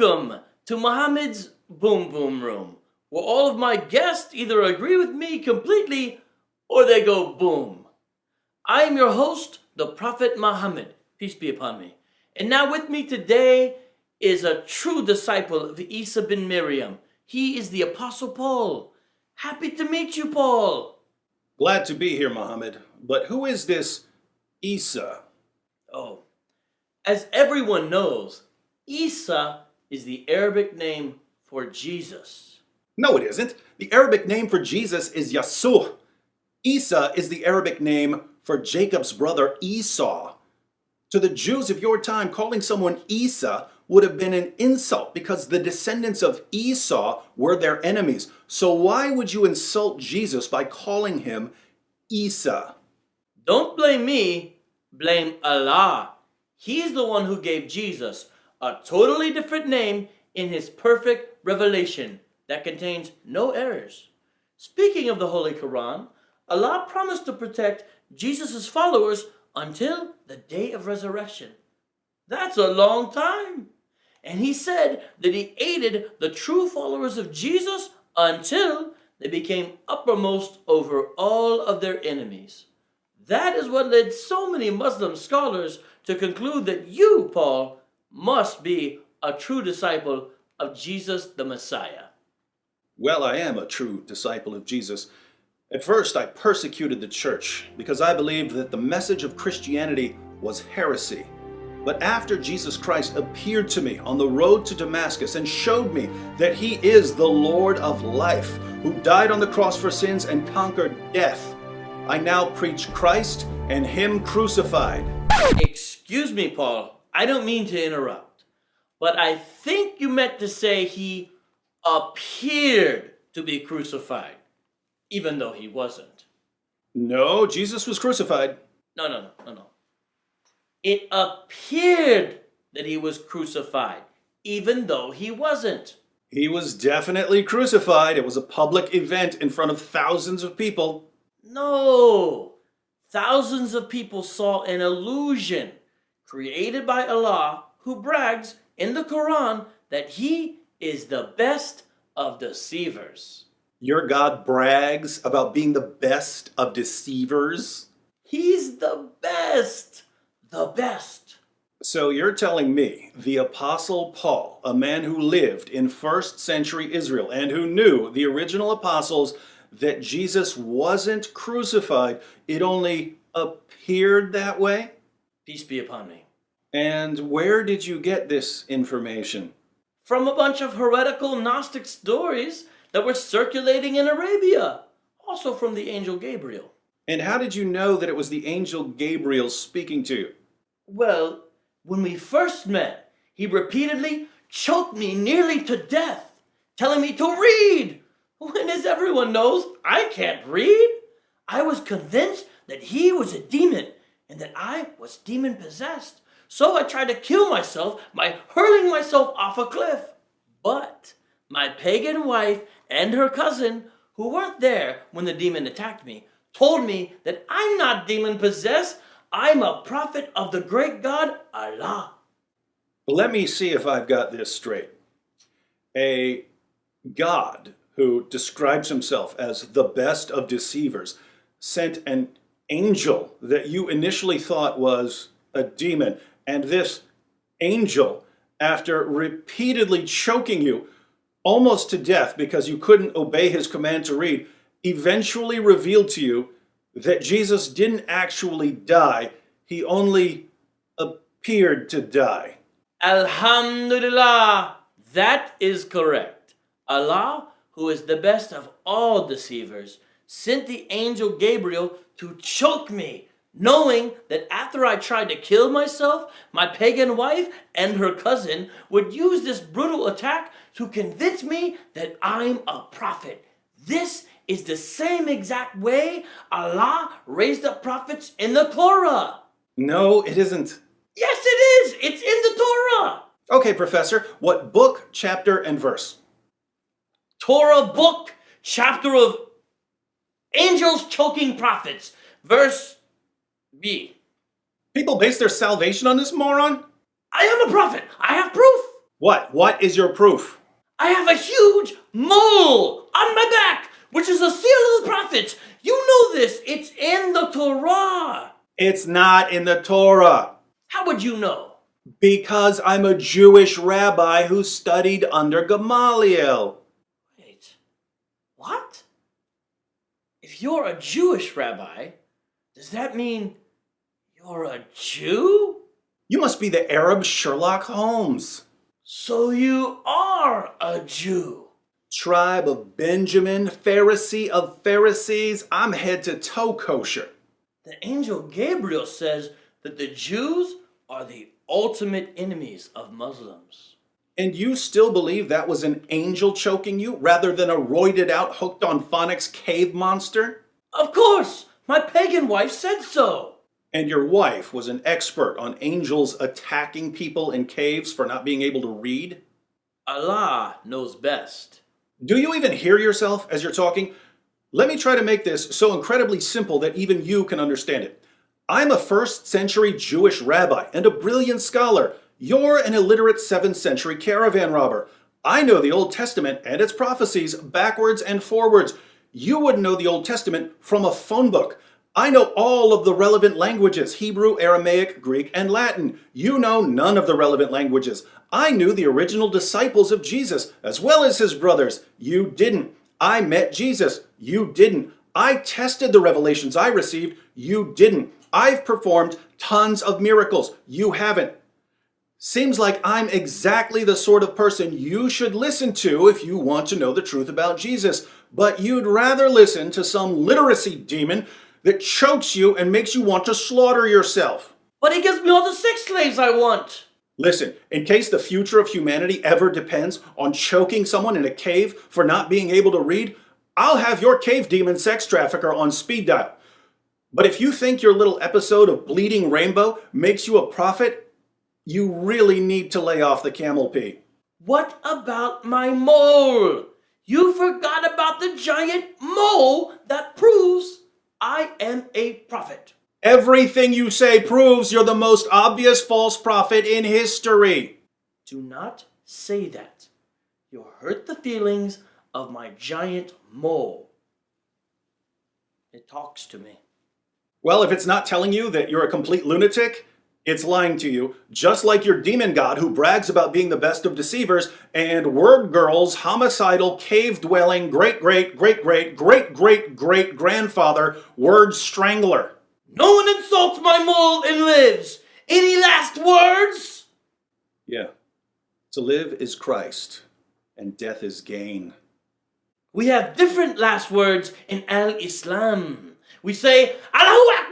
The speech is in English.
Welcome to Muhammad's Boom Boom Room, where all of my guests either agree with me completely or they go boom. I am your host, the Prophet Muhammad, peace be upon me. And now with me today is a true disciple of Isa bin Miriam. He is the Apostle Paul. Happy to meet you, Paul. Glad to be here, Muhammad. But who is this Isa? Oh, as everyone knows, Isa is the Arabic name for Jesus. No, it isn't. The Arabic name for Jesus is Yasuh. Isa is the Arabic name for Jacob's brother Esau. To the Jews of your time, calling someone Isa would have been an insult because the descendants of Esau were their enemies. So why would you insult Jesus by calling him Isa? Don't blame me, blame Allah. He's the one who gave Jesus a totally different name in his perfect revelation that contains no errors. Speaking of the Holy Quran, Allah promised to protect Jesus' followers until the day of resurrection. That's a long time. And he said that he aided the true followers of Jesus until they became uppermost over all of their enemies. That is what led so many Muslim scholars to conclude that you, Paul, must be a true disciple of Jesus the Messiah. Well, I am a true disciple of Jesus. At first, I persecuted the church because I believed that the message of Christianity was heresy. But after Jesus Christ appeared to me on the road to Damascus and showed me that he is the Lord of life, who died on the cross for sins and conquered death, I now preach Christ and him crucified. Excuse me, Paul. I don't mean to interrupt, but I think you meant to say he appeared to be crucified, even though he wasn't. No, Jesus was crucified. No. It appeared that he was crucified, even though he wasn't. He was definitely crucified. It was a public event in front of thousands of people. No. Thousands of people saw an illusion created by Allah, who brags in the Quran that he is the best of deceivers. Your God brags about being the best of deceivers? He's the best. The best. So you're telling me the Apostle Paul, a man who lived in first century Israel and who knew the original apostles, that Jesus wasn't crucified, it only appeared that way? Peace be upon me. And where did you get this information? From a bunch of heretical Gnostic stories that were circulating in Arabia, also from the angel Gabriel. And how did you know that it was the angel Gabriel speaking to you? Well, when we first met, he repeatedly choked me nearly to death, telling me to read. When, as everyone knows, I can't read. I was convinced that he was a demon and that I was demon-possessed. So I tried to kill myself by hurling myself off a cliff. But my pagan wife and her cousin, who weren't there when the demon attacked me, told me that I'm not demon-possessed. I'm a prophet of the great God, Allah. Let me see if I've got this straight. A God who describes himself as the best of deceivers sent an angel that you initially thought was a demon. And this angel, after repeatedly choking you almost to death because you couldn't obey his command to read, eventually revealed to you that Jesus didn't actually die. He only appeared to die. Alhamdulillah. That is correct. Allah, who is the best of all deceivers, sent the angel Gabriel to choke me, knowing that after I tried to kill myself, my pagan wife and her cousin would use this brutal attack to convince me that I'm a prophet. This is the same exact way Allah raised up prophets in the Torah. No, it isn't. Yes, it is. It's in the Torah. Okay, Professor, what book, chapter, and verse? Torah book, chapter of angels choking prophets, verse B. People base their salvation on this moron? I am a prophet. I have proof. What? What is your proof? I have a huge mole on my back, which is a seal of the prophet. You know this. It's in the Torah. It's not in the Torah. How would you know? Because I'm a Jewish rabbi who studied under Gamaliel. Wait, what? If you're a Jewish rabbi, does that mean you're a Jew? You must be the Arab Sherlock Holmes. So you are a Jew. Tribe of Benjamin, Pharisee of Pharisees, I'm head to toe kosher. The angel Gabriel says that the Jews are the ultimate enemies of Muslims. And you still believe that was an angel choking you rather than a roided out, hooked on phonics cave monster? Of course! My pagan wife said so! And your wife was an expert on angels attacking people in caves for not being able to read? Allah knows best. Do you even hear yourself as you're talking? Let me try to make this so incredibly simple that even you can understand it. I'm a 1st century Jewish rabbi and a brilliant scholar. You're an illiterate 7th century caravan robber. I know the Old Testament and its prophecies backwards and forwards. You wouldn't know the Old Testament from a phone book. I know all of the relevant languages, Hebrew, Aramaic, Greek, and Latin. You know none of the relevant languages. I knew the original disciples of Jesus, as well as his brothers. You didn't. I met Jesus. You didn't. I tested the revelations I received. You didn't. I've performed tons of miracles. You haven't. Seems like I'm exactly the sort of person you should listen to if you want to know the truth about Jesus. But you'd rather listen to some literacy demon that chokes you and makes you want to slaughter yourself. But he gives me all the sex slaves I want. Listen, in case the future of humanity ever depends on choking someone in a cave for not being able to read, I'll have your cave demon sex trafficker on speed dial. But if you think your little episode of Bleeding Rainbow makes you a prophet, you really need to lay off the camel pee. What about my mole? You forgot about the giant mole that proves I am a prophet. Everything you say proves you're the most obvious false prophet in history. Do not say that. You'll hurt the feelings of my giant mole. It talks to me. Well, if it's not telling you that you're a complete lunatic, it's lying to you, just like your demon god who brags about being the best of deceivers and Word Girl's homicidal, cave-dwelling, great-great-great-great-great-great-grandfather, Word Strangler. No one insults my mole and lives. Any last words? Yeah. To live is Christ, and death is gain. We have different last words in Al-Islam. We say, Allahu Akbar.